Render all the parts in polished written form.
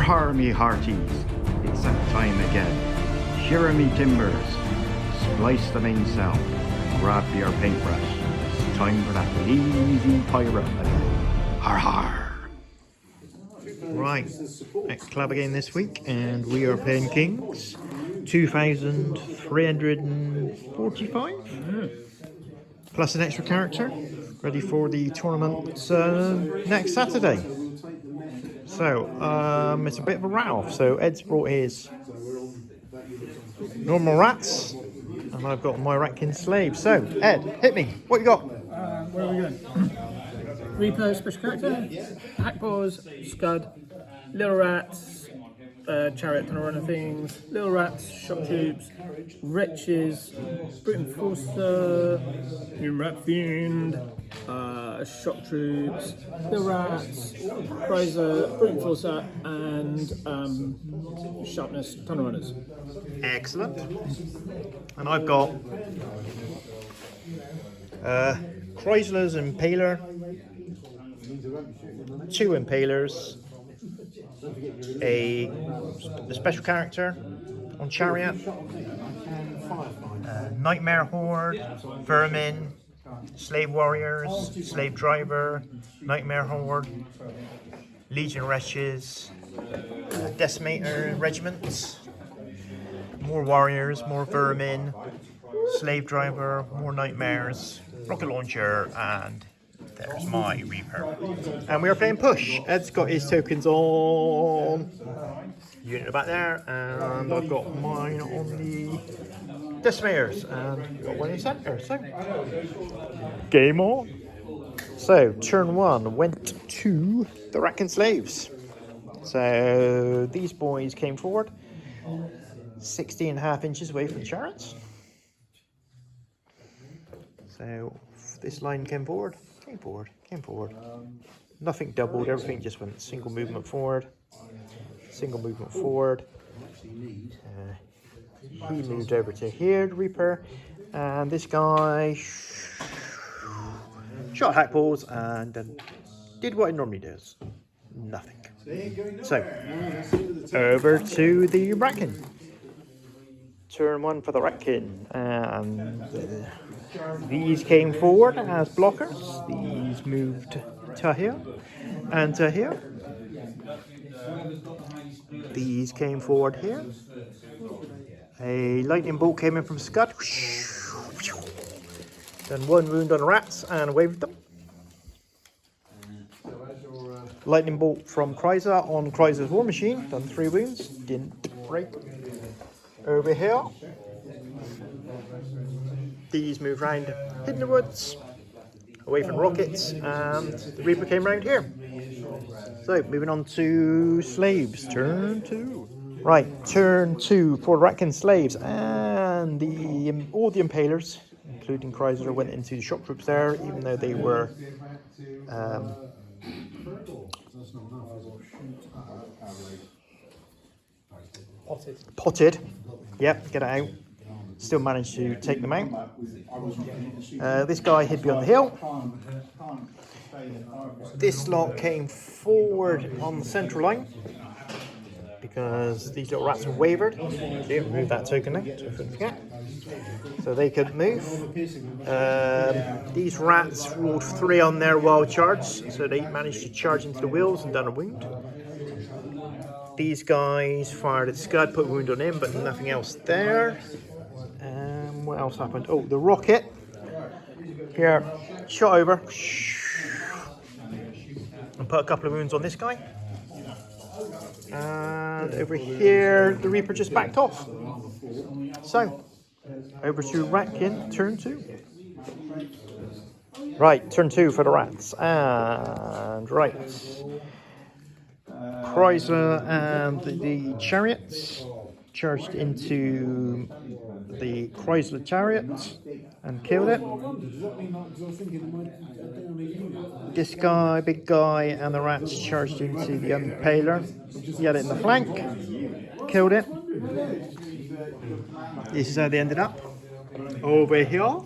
har me hearties, it's that time again. Shear me timbers, splice the mainsail, grab your paintbrush. It's time for that lazy pirate. Har har! Right, at club again this week, and we are playing Kings 2,345 plus an extra character, ready for the tournament next Saturday. So, it's a bit of a rat-off. So Ed's brought his normal rats, and I've got my Ratkin Slaves. So, Ed, hit me. What you got? Where are we going? Reaper, special character, Hackpaws, Scud, Little Rats, Chariot, Tunnel Runner Things, Little Rats, Shock Troops, Wretches, Brute Enforcer, New Rat Fiend, Shock Troops, Little Rats, Prizer, Brute Enforcer, and Sharpness, Tunnel Runners. Excellent. And I've got Chrysler's Impaler, 2 Impalers, a special character on Chariot, Nightmare Horde, Vermin, Slave Warriors, Slave Driver, Nightmare Horde, Legion Wretches, Decimator Regiments, more Warriors, more Vermin, Slave Driver, more Nightmares, Rocket Launcher, and there's my Reaper. And we are playing Push. Ed's got his tokens on unit back there, and I've got mine on the Decimators, and got one in the centre. So, game on. So, turn 1 went to the Ratkin Slaves. So, these boys came forward, 16.5 inches away from the chariots. So, this line came forward. Nothing doubled, everything just went single movement forward. He moved over to here, the Reaper, and this guy shot Hackballs and did what he normally does. Nothing. So, over to the Ratkin. Turn 1 for the Ratkin, and these came forward as blockers. These moved to here and to here. These came forward here. A lightning bolt came in from Scud. Done 1 wound on the rats and waved them. Lightning bolt from Chrysler on Chrysler's War Machine. Done 3 wounds. Didn't break. Over here. These move round hid in the woods, away from rockets, and the Reaper came round here. So, moving on to Slaves, turn 2. Right, turn 2 for Ratkin Slaves, and all the Impalers, including Chrysler, went into the shock troops there, even though they were potted. Yep, get it out. Still managed to take them out. This guy hid beyond the hill. This lot came forward on the central line because these little rats were wavered. Didn't move that token now, so I couldn't forget. So they couldn't move. These rats rolled 3 on their wild charge, so they managed to charge into the wheels and done a wound. These guys fired at Scud, put a wound on him, but nothing else there. What else happened? Oh, the rocket here shot over and put a couple of wounds on this guy. And over here, the Reaper just backed off. So, over to Ratkin, turn 2. Right, turn 2 for the rats. And right. Chrysler and the chariots charged into the Chrysler chariot and killed it. This guy, big guy, and the rats charged into the Impaler. He had it in the flank, killed it. This is how they ended up. Over here.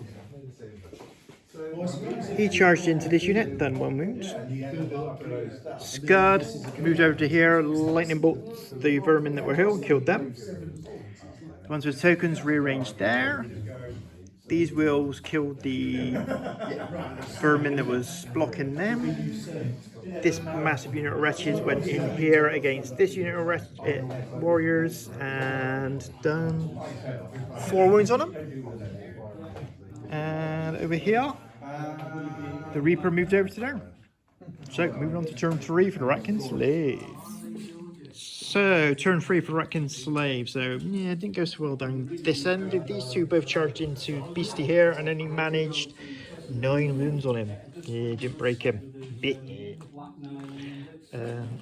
He charged into this unit, done 1 wound. Scud moved over to here, lightning bolt the vermin that were here, killed them. The ones with tokens rearranged there. These wheels killed the vermin that was blocking them. This massive unit of wretches went in here against this unit of warriors and done 4 wounds on them. And over here, the Reaper moved over to there. So moving on to turn 3 for the Ratkin Slaves. So turn 3 for the Ratkin Slaves. So yeah, it didn't go so well down this end. These two both charged into Beastie here, and then he managed 9 wounds on him. Yeah, didn't break him.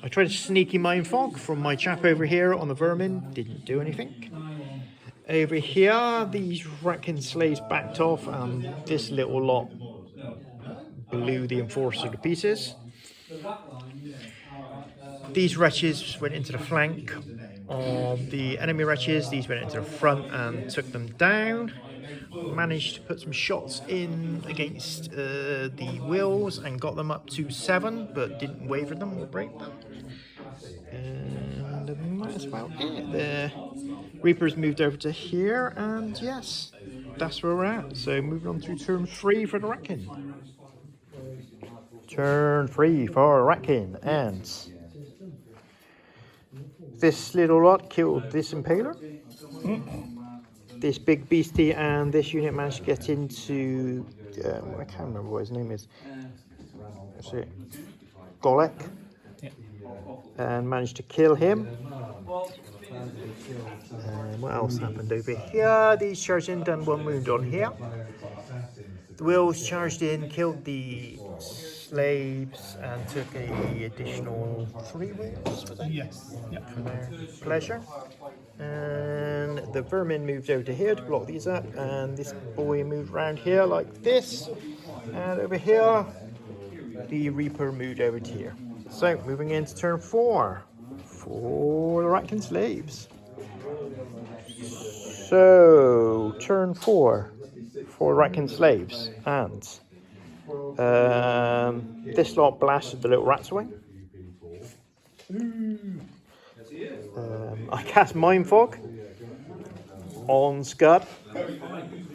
I tried to sneaky mind fog from my chap over here on the vermin. Didn't do anything. Over here, these Ratkin Slaves backed off, and this little lot blew the Enforcer to pieces. These wretches went into the flank of the enemy wretches. These went into the front and took them down. Managed to put some shots in against the wheels and got them up to 7, but didn't waver them or break them. And that's about it. The Reapers moved over to here, and yes, that's where we're at. So moving on to turn 3 for the Ratkin. Turn 3 for Ratkin, and this little lot killed this Impaler. This big beastie, and this unit managed to get into, I can't remember what his name is. That's it. Golek. And managed to kill him. What else happened over here? These charged in, done 1 wound on here. The wheels charged in, killed the slaves, and took an additional 3 wounds. Was it? Yes. Yep. For their pleasure. And the vermin moved over to here to block these up, and this boy moved around here like this, and over here the Reaper moved over to here. So moving into turn 4 for the Ratkin Slaves. So turn 4 for Ratkin Slaves, and this lot blasted the little rats away. I cast Mind Fog on Scud.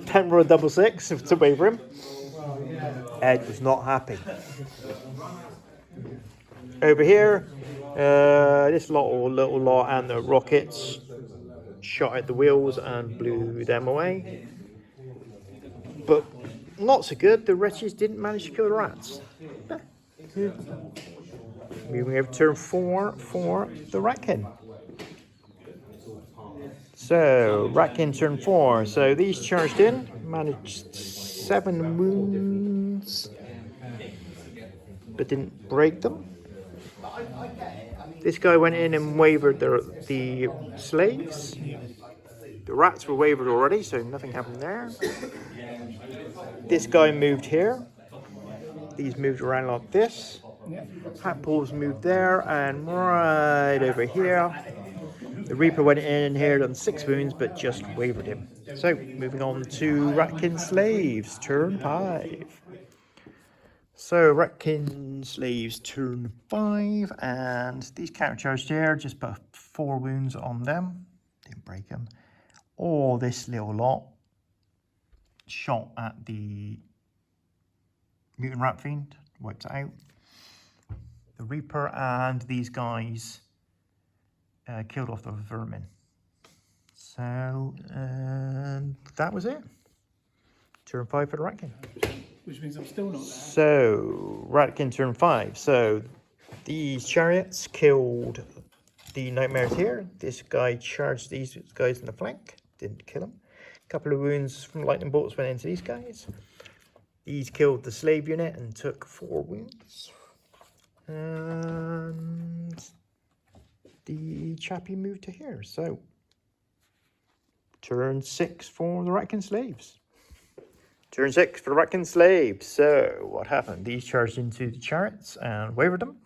Temper a 6/6 to waver him. Ed was not happy. Over here, this little lot and the rockets shot at the wheels and blew them away. But not so good, the wretches didn't manage to kill the rats. Moving over to turn 4 for the Ratkin. So, Ratkin turn 4. So these charged in, managed 7 wounds, but didn't break them. This guy went in and wavered the slaves. The rats were wavered already, so nothing happened there. This guy moved here. These moved around like this. Hat paws moved there, and right over here. The Reaper went in here, done 6 wounds, but just wavered him. So, moving on to Ratkin Slaves, turn 5. So, Ratkin Slaves, turn 5, and these countercharged here, just put 4 wounds on them. Didn't break them. Or this little lot shot at the Mutant Rat Fiend, wiped it out. The Reaper and these guys killed off the vermin. So, that was it. Turn 5 for the Ratkin. Which means I'm still not there. So, Ratkin turn 5. So, these chariots killed the nightmares here. This guy charged these guys in the flank. Didn't kill them. A couple of wounds from lightning bolts went into these guys. These killed the slave unit and took 4 wounds. And the chappie moved to here. So, turn 6 for the Ratkin Slaves. Turn 6 for the Ratkin Slaves. So, what happened? These charged into the chariots and wavered them.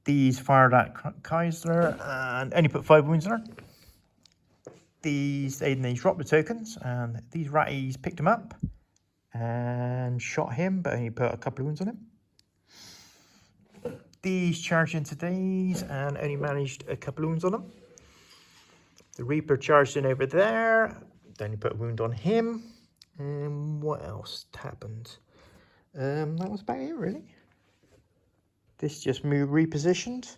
These fired at Kaiser and only put 5 wounds there. These dropped the tokens, and these ratties picked them up and shot him, but only put a couple of wounds on him. These charged into these and only managed a couple of wounds on them. The Reaper charged in over there, only put a wound on him. And what else happened? That was about it, really. This just moved, repositioned,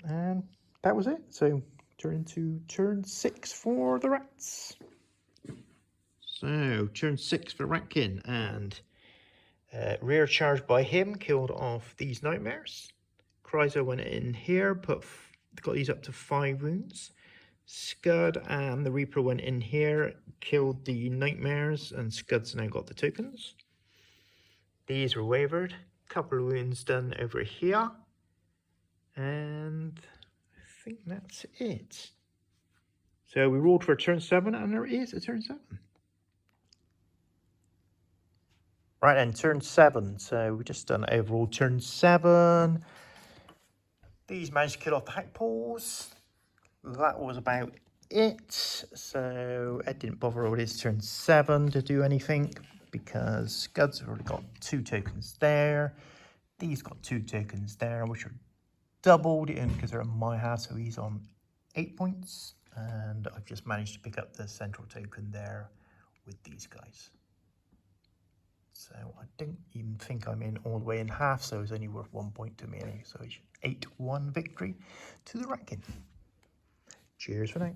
and that was it. So turn to turn 6 for the rats. So turn 6 for Ratkin, and rear charge by him killed off these nightmares. Chryso went in here, got these up to 5 wounds. Scud and the Reaper went in here, killed the nightmares, and Scud's now got the tokens. These were wavered. Couple of wounds done over here. And I think that's it. So we rolled for a turn 7, and there is a turn 7. Right then, turn 7. So we just done overall turn 7. These managed to kill off the hack paws. That was about it. So Ed didn't bother with his turn 7 to do anything because Scud's have already got 2 tokens there. These got 2 tokens there, which are doubled in because they're in my house, so he's on 8 points. And I've just managed to pick up the central token there with these guys. So I don't even think I'm in all the way in half, so it's only worth 1 point to me. So it's 8-1 victory to the Ratkin. Cheers for now.